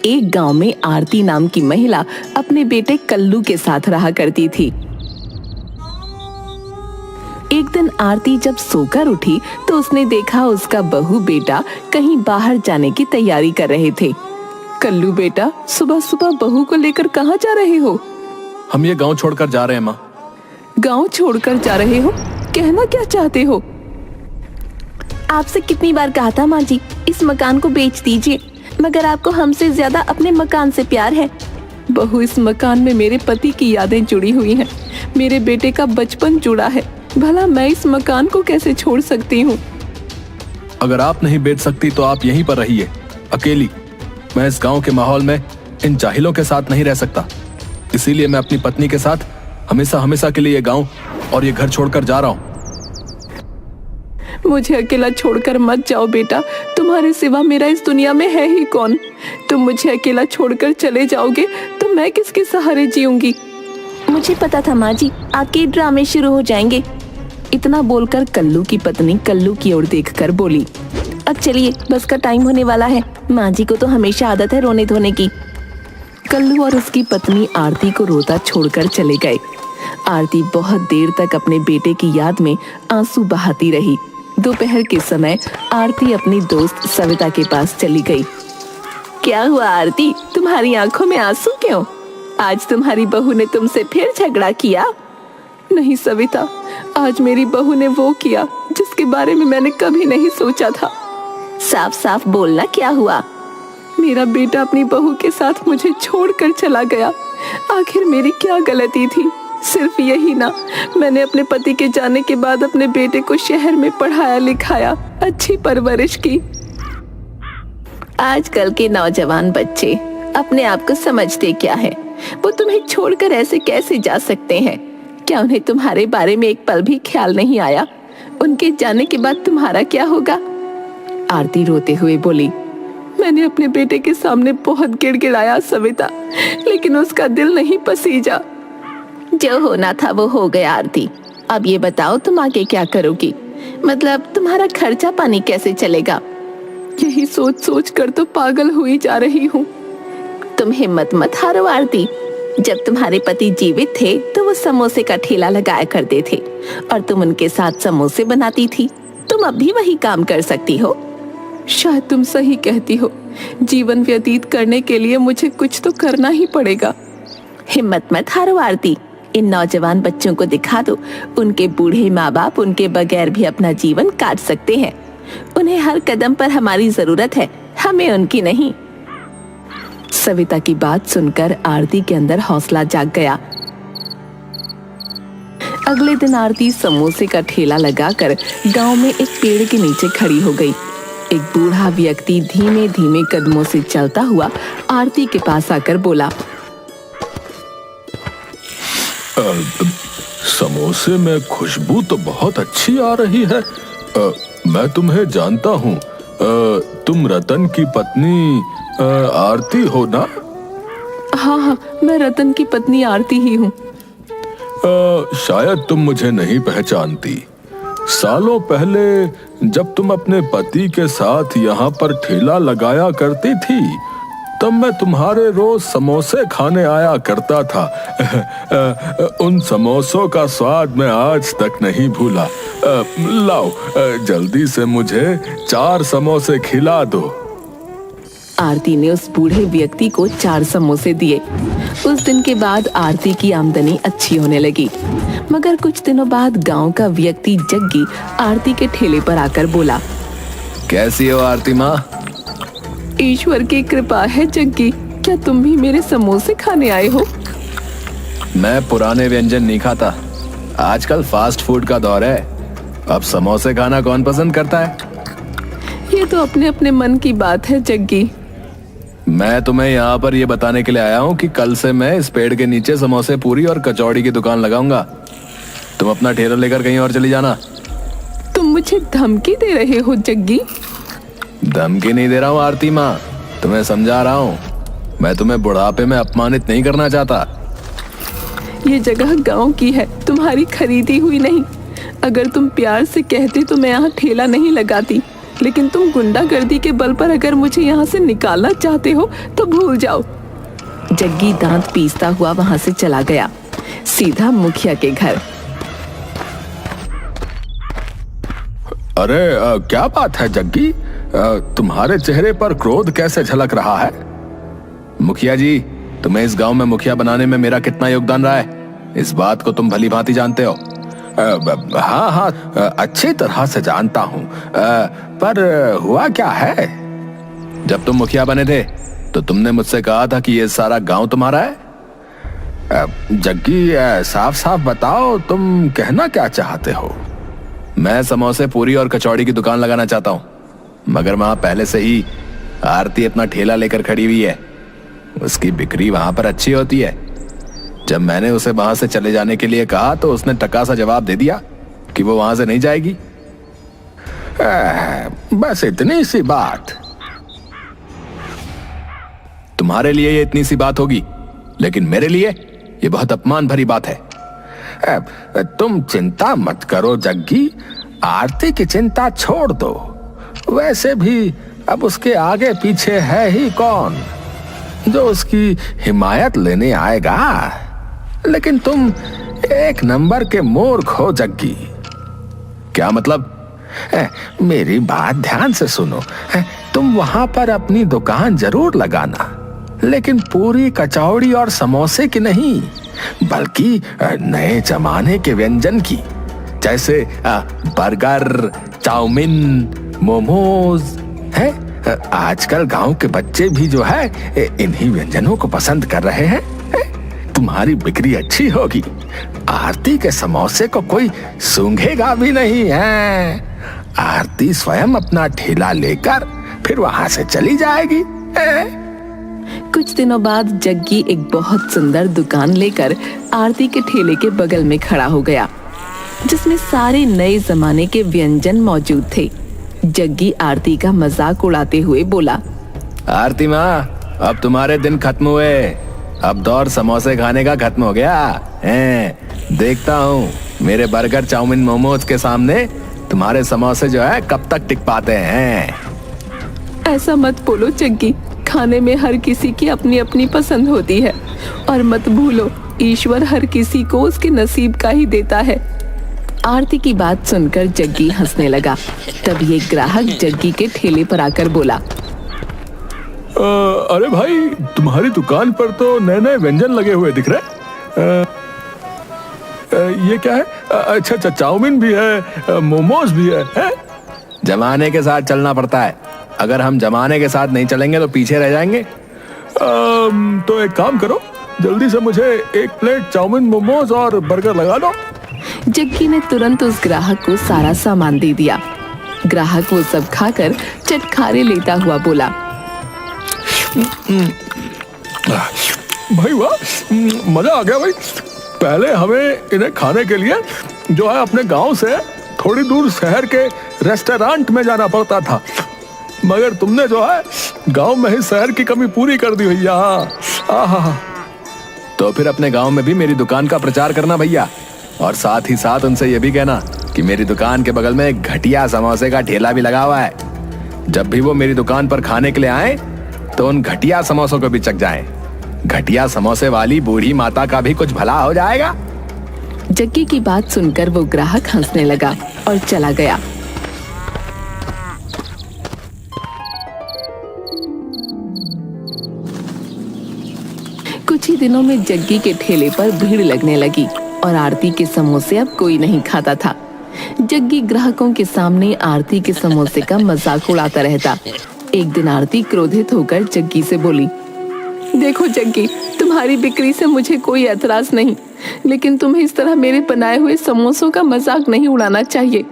एक गांव में आरती नाम की महिला अपने बेटे कल्लू के साथ रहा करती थी। एक दिन आरती जब सोकर उठी तो उसने देखा उसका बहू बेटा कहीं बाहर जाने की तैयारी कर रहे थे। कल्लू बेटा, सुबह सुबह बहू को लेकर कहाँ जा रहे हो? हम ये गांव छोड़कर जा रहे हैं माँ। गांव छोड़कर जा रहे हो? कहना क्या चाहते हो? आपसे कितनी बार कहा था माँ जी, इस मकान को बेच दीजिए, मगर आपको हमसे ज्यादा अपने मकान से प्यार है। बहू, इस मकान में मेरे पति की यादें जुड़ी हुई हैं, मेरे बेटे का बचपन जुड़ा है, भला मैं इस मकान को कैसे छोड़ सकती हूँ? अगर आप नहीं बेच सकती तो आप यहीं पर रहिए, अकेली। मैं इस गांव के माहौल में इन जाहिलों के साथ नहीं रह सकता, इसीलिए मैं अपनी पत्नी के साथ हमेशा हमेशा के लिए ये गांव और ये घर छोड़कर जा रहा हूँ। मुझे अकेला छोड़कर मत जाओ बेटा, तुम्हारे सिवा मेरा इस दुनिया में है ही कौन? तुम मुझे अकेला छोड़कर चले जाओगे तो मैं किसके सहारे जीऊंगी? मुझे पता था माँ जी, आपके ड्रामे शुरू हो जाएंगे। इतना बोलकर कल्लू की पत्नी कल्लू की ओर देखकर बोली, अब चलिए, बस का टाइम होने वाला है। माँ जी को तो हमेशा आदत है रोने धोने की। कल्लू और उसकी पत्नी आरती को रोता छोड़कर चले गए। आरती बहुत देर तक अपने बेटे की याद में आंसू बहाती रही। दोपहर के समय आरती अपनी दोस्त सविता के पास चली गई। क्या हुआ आरती, तुम्हारी आंखों में आंसू क्यों? आज तुम्हारी बहू ने तुमसे फिर झगड़ा किया? नहीं सविता, आज मेरी बहू ने वो किया जिसके बारे में मैंने कभी नहीं सोचा था। साफ साफ बोलना, क्या हुआ? मेरा बेटा अपनी बहू के साथ मुझे छोड़कर चला गया। आखिर मेरी क्या गलती थी? सिर्फ यही ना, मैंने अपने पति के जाने के बाद अपने बेटे को शहर में पढ़ाया लिखाया, अच्छी परवरिश की। आजकल के नौजवान बच्चे अपने आप को समझते क्या है? वो तुम्हें छोड़कर ऐसे कैसे जा सकते हैं? क्या उन्हें तुम्हारे बारे में एक पल भी ख्याल नहीं आया? उनके जाने के बाद तुम्हारा क्या होगा? आरती रोते हुए बोली, मैंने अपने बेटे के सामने बहुत गिड़गिड़ाया सविता, लेकिन उसका दिल नहीं पसीजा। जो होना था वो हो गया आरती। अब ये बताओ, तुम आगे क्या करोगी? मतलब तुम्हारा खर्चा पानी कैसे चलेगा? यही सोच सोच कर तो पागल हुई जा रही हूँ। तुम हिम्मत मत हारो आरती। जब तुम्हारे पति जीवित थे तो वो समोसे का ठेला लगाया करते थे और तुम उनके साथ समोसे बनाती थी। तुम अब भी वही काम कर सकती हो। शायद तुम सही कहती हो, जीवन व्यतीत करने के लिए मुझे कुछ तो करना ही पड़ेगा। हिम्मत मत हारो आरती। इन नौजवान बच्चों को दिखा दो, उनके बूढ़े माँ बाप उनके बगैर भी अपना जीवन काट सकते हैं। उन्हें हर कदम पर हमारी जरूरत है, हमें उनकी नहीं। सविता की बात सुनकर आरती के अंदर हौसला जाग गया। अगले दिन आरती समोसे का ठेला लगाकर गांव में एक पेड़ के नीचे खड़ी हो गई। एक बूढ़ा व्यक्ति धीमे धीमे कदमों से चलता हुआ आरती के पास आकर बोला, समोसे में खुशबू तो बहुत अच्छी आ रही है। मैं तुम्हें जानता हूँ। तुम रतन की पत्नी आरती हो ना? हाँ, मैं रतन की पत्नी आरती ही हूँ। शायद तुम मुझे नहीं पहचानती। सालों पहले जब तुम अपने पति के साथ यहाँ पर ठेला लगाया करती थी, तब मैं तुम्हारे रोज समोसे खाने आया करता था। उन समोसों का स्वाद मैं आज तक नहीं भूला। लाओ, जल्दी से मुझे 4 समोसे खिला दो। आरती ने उस बूढ़े व्यक्ति को 4 समोसे दिए। उस दिन के बाद आरती की आमदनी अच्छी होने लगी। मगर कुछ दिनों बाद गांव का व्यक्ति जग्गी आरती के ठेले पर आकर बोला, कैसी हो आरती माँ? ईश्वर की कृपा है जग्गी, क्या तुम भी मेरे समोसे खाने आए हो? मैं पुराने व्यंजन नहीं खाता, आजकल फास्ट फूड का दौर है। अब समोसे खाना कौन पसंद करता है? ये तो अपने अपने मन की बात है जग्गी। मैं तुम्हें यहाँ पर ये बताने के लिए आया हूँ कि कल से मैं इस पेड़ के नीचे समोसे पूरी और कचौड़ी की दुकान लगाऊंगा। तुम अपना ठेला लेकर कहीं और चली जाना। तुम मुझे धमकी दे रहे हो जग्गी? धमकी नहीं दे रहा हूँ आरती माँ, तुम्हें समझा रहा हूँ। मैं तुम्हें बुढ़ापे में अपमानित नहीं करना चाहता। ये जगह गांव की है, तुम्हारी खरीदी हुई नहीं। अगर तुम प्यार से कहते तो मैं यहाँ ठेला नहीं लगाती, लेकिन तुम गुंडागर्दी के बल पर अगर मुझे यहाँ से निकालना चाहते हो तो भूल जाओ। जग्गी दांत पीसता हुआ वहां से चला गया, सीधा मुखिया के घर। अरे क्या बात है जग्गी, तुम्हारे चेहरे पर क्रोध कैसे झलक रहा है? मुखिया जी, तुम्हें इस गांव में मुखिया बनाने में मेरा कितना योगदान रहा है, इस बात को तुम भली भांति जानते हो। हाँ हाँ, अच्छी तरह से जानता हूँ, पर हुआ क्या है? जब तुम मुखिया बने थे तो तुमने मुझसे कहा था कि ये सारा गांव तुम्हारा है। जग्गी, साफ साफ बताओ तुम कहना क्या चाहते हो? मैं समोसे, पूरी और कचौड़ी की दुकान लगाना चाहता हूँ, मगर वहां पहले से ही आरती अपना ठेला लेकर खड़ी हुई है। उसकी बिक्री वहां पर अच्छी होती है। जब मैंने उसे वहां से चले जाने के लिए कहा तो उसने टका सा जवाब दे दिया कि वो वहां से नहीं जाएगी। बस इतनी सी बात। तुम्हारे लिए ये इतनी सी बात होगी, लेकिन मेरे लिए ये बहुत अपमान भरी बात है। तुम चिंता मत करो जग्गी, आरती की चिंता छोड़ दो। वैसे भी अब उसके आगे पीछे है ही कौन जो उसकी हिमायत लेने आएगा। लेकिन तुम एक नंबर के मूर्ख हो जग्गी। क्या मतलब? मेरी बात ध्यान से सुनो। तुम वहां पर अपनी दुकान जरूर लगाना, लेकिन पूरी, कचौड़ी और समोसे की नहीं, बल्कि नए जमाने के व्यंजन की, जैसे बर्गर, चाउमीन, मोमोज है। आजकल गांव के बच्चे भी जो है इन्हीं व्यंजनों को पसंद कर रहे हैं। तुम्हारी बिक्री अच्छी होगी, आरती के समोसे को कोई सूंघेगा भी नहीं है। आरती स्वयं अपना ठेला लेकर फिर वहां से चली जाएगी। कुछ दिनों बाद जग्गी एक बहुत सुंदर दुकान लेकर आरती के ठेले के बगल में खड़ा हो गया, जिसमें सारे नए जमाने के व्यंजन मौजूद थे। जग्गी आरती का मजाक उड़ाते हुए बोला, आरती माँ, अब तुम्हारे दिन खत्म हुए। अब दौर समोसे खाने का खत्म हो गया है। देखता हूँ मेरे बर्गर, चाउमीन, मोमोज के सामने तुम्हारे समोसे जो है कब तक टिक पाते हैं। ऐसा मत बोलो जग्गी, खाने में हर किसी की अपनी अपनी पसंद होती है, और मत भूलो ईश्वर हर किसी को उसके नसीब का ही देता है। आरती की बात सुनकर जग्गी हंसने लगा। तब ये ग्राहक जग्गी के ठेले पर आकर बोला, अरे भाई, तुम्हारी दुकान पर तो नए नए व्यंजन लगे हुए दिख रहे। ये क्या है? अच्छा अच्छा, चाउमीन भी है, मोमोज भी है? जमाने के साथ चलना पड़ता है। अगर हम जमाने के साथ नहीं चलेंगे तो पीछे रह जाएंगे। तो एक काम करो, जल्दी से मुझे एक प्लेट चाउमीन, मोमोज और बर्गर लगा दो। जग्गी ने तुरंत उस ग्राहक को सारा सामान दे दिया। ग्राहक वो सब खाकर चटखारे लेता हुआ बोला, भाई वाह, मजा आ गया भाई। पहले हमें इन्हें खाने के लिए जो है अपने गांव से थोड़ी दूर शहर के रेस्टोरेंट में जाना पड़ता था, मगर तुमने जो है गांव में ही शहर की कमी पूरी कर दी भैया। तो फिर अपने गांव में भी मेरी दुकान का प्रचार करना भैया, और साथ ही साथ उनसे ये भी कहना कि मेरी दुकान के बगल में एक घटिया समोसे का ठेला भी लगा हुआ है। जब भी वो मेरी दुकान पर खाने के लिए आए तो उन घटिया समोसों को भी चख जाएं। घटिया समोसे वाली बूढ़ी माता का भी कुछ भला हो जाएगा। जग्गी की बात सुनकर वो ग्राहक हंसने लगा और चला गया। कुछ ही दिनों में जग्गी के ठेले पर भीड़ लगने लगी और आरती के समोसे अब कोई नहीं खाता था। जग्गी ग्राहकों के सामने आरती के समोसे का मजाक उड़ाता रहता। एक दिन आरती क्रोधित होकर जग्गी से बोली, देखो जग्गी, तुम्हारी बिक्री से मुझे कोई एतराज नहीं, लेकिन तुम्हें इस तरह मेरे बनाए हुए समोसों का मजाक नहीं उड़ाना चाहिए।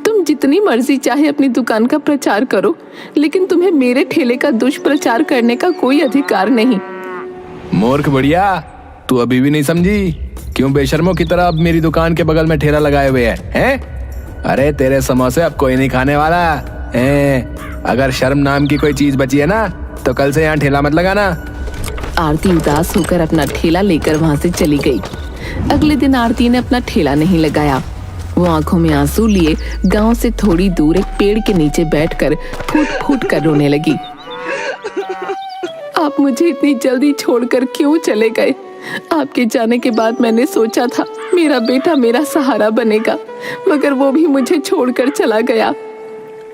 तुम जितनी मर्जी चाहे अपनी दुकान का प्रचार करो, लेकिन तुम्हें मेरे ठेले का दुष्प्रचार करने का कोई अधिकार नहीं। मूर्ख बुढ़िया, तू अभी भी नहीं समझी? क्यों बेशर्मों की तरह अब मेरी दुकान के बगल में ठेला लगाए हुए हैं? अरे तेरे समोसे अब कोई नहीं खाने वाला है। अगर शर्म नाम की कोई चीज बची है ना तो कल से यहाँ ठेला मत लगाना। आरती उदास होकर अपना ठेला लेकर वहां से चली गई। अगले दिन आरती ने अपना ठेला नहीं लगाया। वो आंखों में आंसू लिए गांव से थोड़ी दूर एक पेड़ के नीचे बैठकर फूट फूट कर रोने लगी। आप मुझे इतनी जल्दी छोड़कर क्यों चले गए? आपके जाने के बाद मैंने सोचा था मेरा बेटा मेरा सहारा बनेगा, मगर वो भी मुझे छोड़कर चला गया।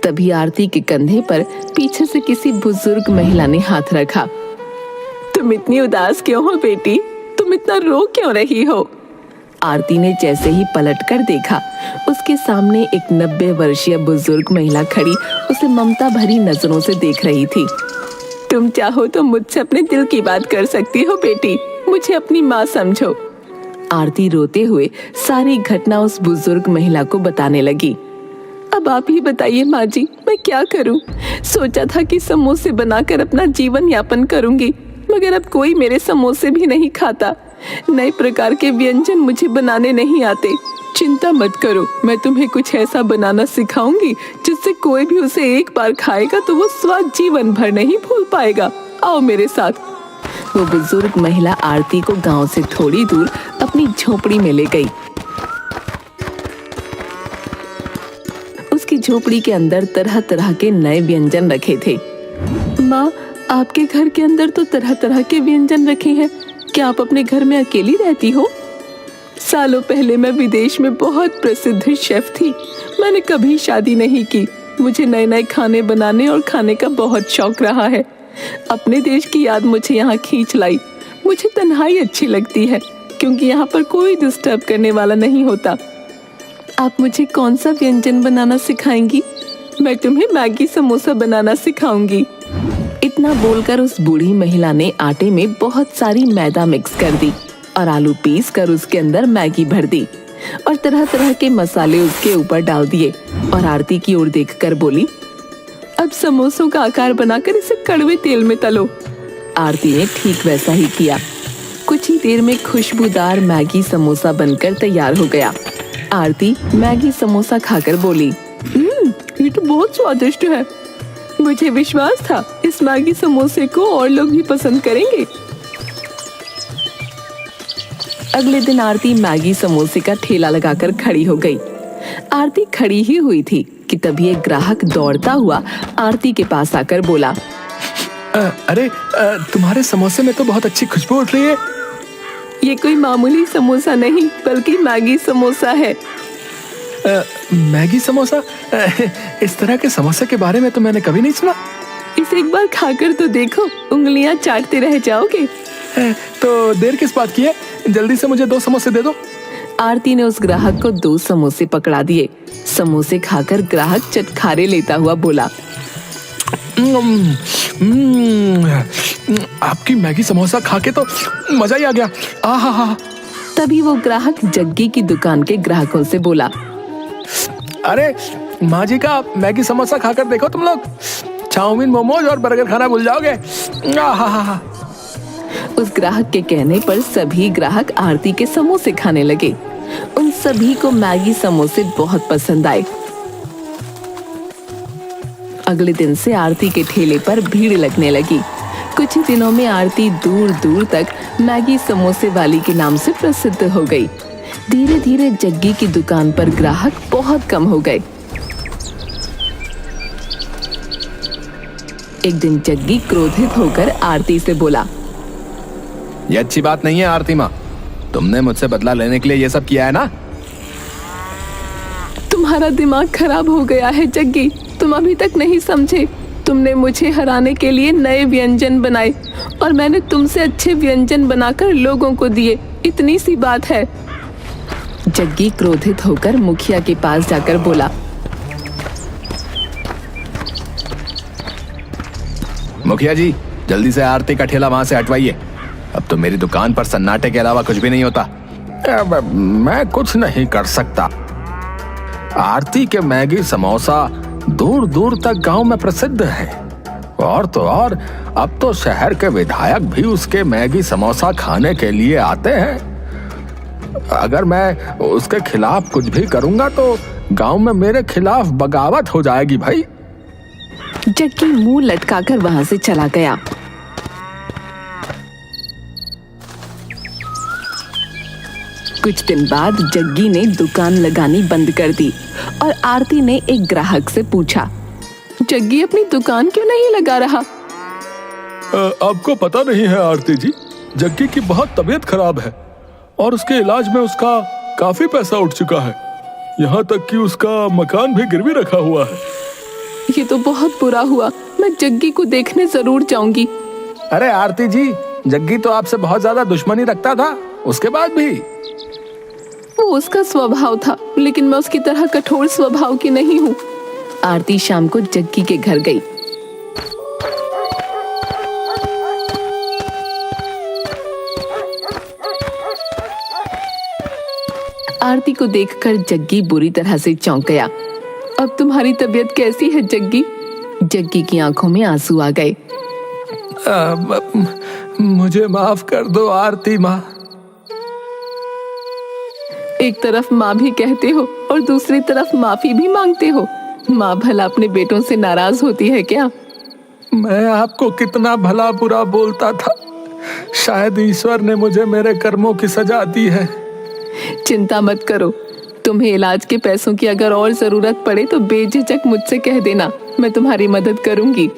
तभी आरती के कंधे पर पीछे से किसी बुजुर्ग महिला ने हाथ रखा। तुम इतनी उदास क्यों हो बेटी? तुम इतना रो क्यों रही हो? आरती ने जैसे ही पलटकर देखा, उसके सामने एक 90 वर्षीय बुजुर्ग महिला खड़ी उसे ममता भरी नजरों से देख रही थी। तुम चाहो तो मुझसे अपने दिल की बात कर सकती हो बेटी, मुझे अपनी माँ समझो। आरती रोते हुए सारी घटना उस बुजुर्ग महिला को बताने लगी। अब आप ही बताइए माँ जी, मैं क्या करूं? सोचा था कि समोसे बनाकर अपना जीवन यापन करूंगी, मगर अब कोई मेरे समोसे भी नहीं खाता। नए प्रकार के व्यंजन मुझे बनाने नहीं आते। चिंता मत करो, मैं तुम्हें कुछ ऐसा बनाना सिखाऊंगी जिससे कोई भी उसे एक बार खाएगा तो वो स्वाद जीवन भर नहीं भूल पाएगा। आओ मेरे साथ। वो बुजुर्ग महिला आरती को गांव से थोड़ी दूर अपनी झोपड़ी में ले गई। उसकी झोपड़ी के अंदर तरह तरह के नए व्यंजन रखे थे। माँ, आपके घर के अंदर तो तरह तरह के व्यंजन रखे हैं। क्या आप अपने घर में अकेली रहती हो? सालों पहले मैं विदेश में बहुत प्रसिद्ध शेफ थी। मैंने कभी शादी नहीं की। मुझे नए नए खाने बनाने और खाने का बहुत शौक रहा है। अपने देश की याद मुझे यहाँ खींच लाई। मुझे तन्हाई अच्छी लगती है क्योंकि यहाँ पर कोई डिस्टर्ब करने वाला नहीं होता। आप मुझे कौन सा व्यंजन बनाना सिखाएंगी? मैं तुम्हें मैगी समोसा बनाना सिखाऊंगी। इतना बोलकर उस बूढ़ी महिला ने आटे में बहुत सारी मैदा मिक्स कर दी और आलू पीस कर उसके अंदर मैगी भर दी और तरह तरह के मसाले उसके ऊपर डाल दिए और आरती की ओर देखकर बोली, अब समोसों का आकार बनाकर इसे कड़वे तेल में तलो। आरती ने ठीक वैसा ही किया। कुछ ही देर में खुशबूदार मैगी समोसा बनकर तैयार हो गया। आरती मैगी समोसा खाकर बोली, ये तो बहुत स्वादिष्ट है। मुझे विश्वास था इस मैगी समोसे को और लोग भी पसंद करेंगे। अगले दिन आरती मैगी समोसे का ठेला लगाकर खड़ी हो गई। आरती खड़ी ही हुई थी कि तभी एक ग्राहक दौड़ता हुआ आरती के पास आकर बोला, अरे तुम्हारे समोसे में तो बहुत अच्छी खुशबू उठ रही है। ये कोई मामूली समोसा नहीं बल्कि मैगी समोसा है। मैगी समोसा? इस तरह के समोसे के बारे में तो मैंने कभी नहीं सुना। इसे एक बार खाकर तो देखो, उंगलियां चाटते रह जाओगे। तो देर किस बात की है? जल्दी से मुझे 2 समोसे दे दो। आरती ने उस ग्राहक को 2 समोसे पकड़ा दिए। समोसे खाकर ग्राहक चटखारे लेता हुआ बोला, आपकी मैगी समोसा खा के तो मजा ही आ गया। आहा। तभी वो ग्राहक जग्गी की दुकान के ग्राहकों से बोला, अरे माँ जी का मैगी समोसा खाकर देखो तुम लोग, चाउमीन मोमोज और बर्गर खाना भूल जाओगे। आहा। उस ग्राहक के कहने पर सभी ग्राहक आरती के समोसे खाने लगे। उन सभी को मैगी समोसे बहुत पसंद आए। अगले दिन से आरती के ठेले पर भीड़ लगने लगी। कुछ ही दिनों में आरती दूर दूर तक मैगी समोसे वाली के नाम से प्रसिद्ध हो गई। धीरे धीरे जग्गी की दुकान पर ग्राहक बहुत कम हो गए। एक दिन जग्गी क्रोधित होकर आरती से बोला, ये अच्छी बात नहीं है आरती माँ, तुमने मुझसे बदला लेने के लिए ये सब किया है ना? तुम्हारा दिमाग खराब हो गया है जग्गी, तुम अभी तक नहीं समझे। तुमने मुझे हराने के लिए नए व्यंजन बनाए और मैंने तुमसे अच्छे व्यंजन बनाकर लोगों को दिए, इतनी सी बात है। जग्गी क्रोधित होकर मुखिया के पास जाकर बोला, मुखिया जी, जल्दी से आरती का ठेला वहां से हटवाइए। अब तो मेरी दुकान पर सन्नाटे के अलावा कुछ भी नहीं होता। मैं कुछ नहीं कर सकता। आरती के मैगी समोसा दूर दूर तक गांव में प्रसिद्ध है और तो और अब तो शहर के विधायक भी उसके मैगी समोसा खाने के लिए आते हैं। अगर मैं उसके खिलाफ कुछ भी करूंगा तो गांव में मेरे खिलाफ बगावत हो जाएगी भाई। जग्गी मुंह लटकाकर वहां से चला गया। कुछ दिन बाद जग्गी ने दुकान लगानी बंद कर दी और आरती ने एक ग्राहक से पूछा, जग्गी अपनी दुकान क्यों नहीं लगा रहा? आपको पता नहीं है आरती जी, जग्गी की बहुत तबीयत खराब है और उसके इलाज में उसका काफी पैसा उठ चुका है। यहाँ तक कि उसका मकान भी गिरवी रखा हुआ है। ये तो बहुत बुरा हुआ। मैं जग्गी को देखने जरूर जाऊंगी। अरे आरती जी, जग्गी तो आपसे बहुत ज्यादा दुश्मनी रखता था, उसके बाद भी। वो उसका स्वभाव था, लेकिन मैं उसकी तरह कठोर स्वभाव की नहीं हूँ। आरती शाम को जग्गी के घर गई। आरती को देखकर जग्गी बुरी तरह से चौंक गया। अब तुम्हारी तबीयत कैसी है जग्गी? जग्गी की आंखों में आंसू आ गए। मुझे माफ कर दो आरती माँ। एक तरफ माँ भी कहते हो और दूसरी तरफ माफी भी मांगते हो। माँ भला अपने बेटों से नाराज होती है क्या? मैं आपको कितना भला बुरा बोलता था। शायद ईश्वर ने मुझे मेरे कर्मों की सजा दी है। चिंता मत करो। तुम्हें इलाज के पैसों की अगर और जरूरत पड़े तो बेझिझक मुझसे कह देना, मैं तुम्हारी मदद करूंगी।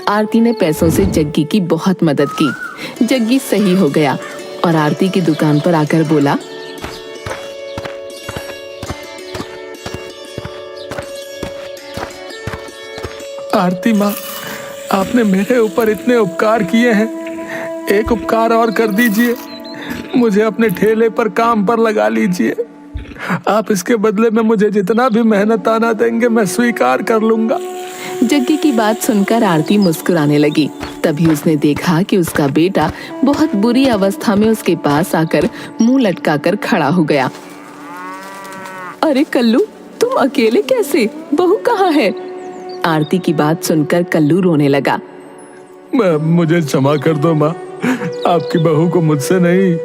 आरती ने पैसों से जग्गी की बहुत मदद की। जग्गी सही हो गया और आरती की दुकान पर आकर बोला, आरती माँ, आपने मेरे ऊपर इतने उपकार किए हैं, एक उपकार और कर दीजिए। मुझे अपने ठेले पर काम पर लगा लीजिए। आप इसके बदले में मुझे जितना भी मेहनताना देंगे मैं स्वीकार कर लूंगा। जग्गी की बात सुनकर आरती मुस्कुराने लगी। तभी उसने देखा कि उसका बेटा बहुत बुरी अवस्था में उसके पास आकर मुंह लटकाकर खड़ा हो गया। अरे कल्लू, तुम अकेले कैसे? बहू कहाँ है? आरती की बात सुनकर कल्लू रोने लगा। मुझे क्षमा कर दो माँ, आपकी बहू को मुझसे नहीं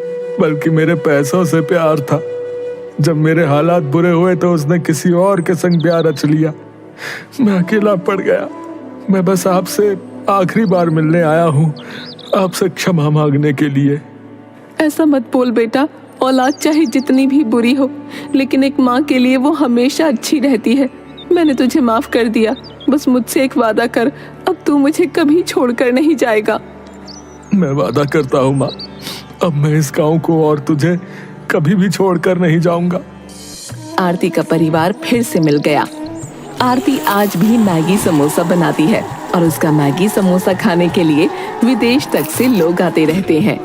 बल्कि मेरे पैसों से प्यार था। जब मेरे हालात बुरे हुए तो उसने किसी और के संग प्यार रच लिया। मैं अकेला पड़ गया। मैं बस आपसे आखिरी बार मिलने आया हूँ, आपसे क्षमा मांगने के लिए। ऐसा मत बोल बेटा। औलाद चाहे जितनी भी बुरी हो, लेकिन एक माँ के लिए वो हमेशा अच्छी रहती है। मैंने तुझे माफ कर दिया। बस मुझसे एक वादा कर, अब तू मुझे कभी छोड़कर नहीं जाएगा। मैं वादा करता हूँ माँ, अब मैं इस गांव को और तुझे कभी भी छोड़कर नहीं जाऊंगा। आरती का परिवार फिर से मिल गया। आरती आज भी मैगी समोसा बनाती है और उसका मैगी समोसा खाने के लिए विदेश तक से लोग आते रहते हैं।